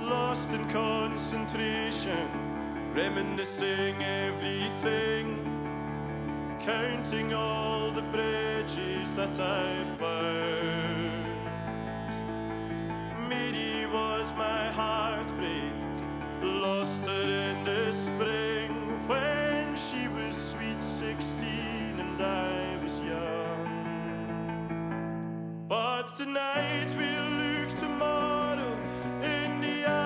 lost in concentration, reminiscing everything, counting all the bridges that I've burned. Mary was my heartbreak, lost her in the spring, when she was sweet 16 and I was young. But tonight we'll look tomorrow in the eye.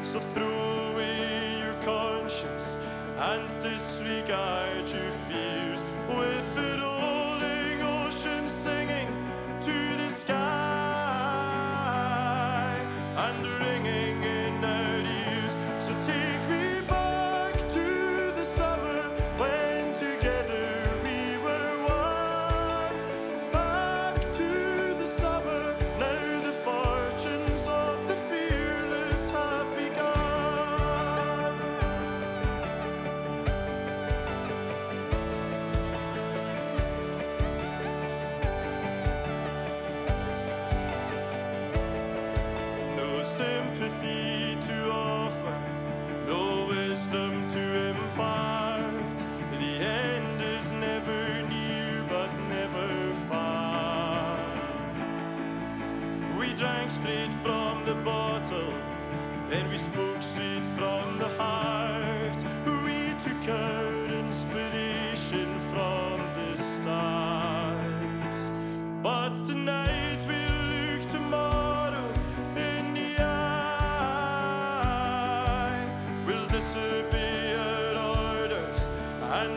So throw away your conscience and disregard your fears, with the rolling ocean singing to the sky and ringing in our ears. So take me back to the summer when together we were one. Back to the summer, now the fortunes of the fearless have begun. No sympathy to offer, no wisdom to impart. The end is never near but never far. We drank straight from the bottle, then we spoke straight from the heart. We took our inspiration from the stars. But tonight we'll look tomorrow in the eye. We'll disobey our orders and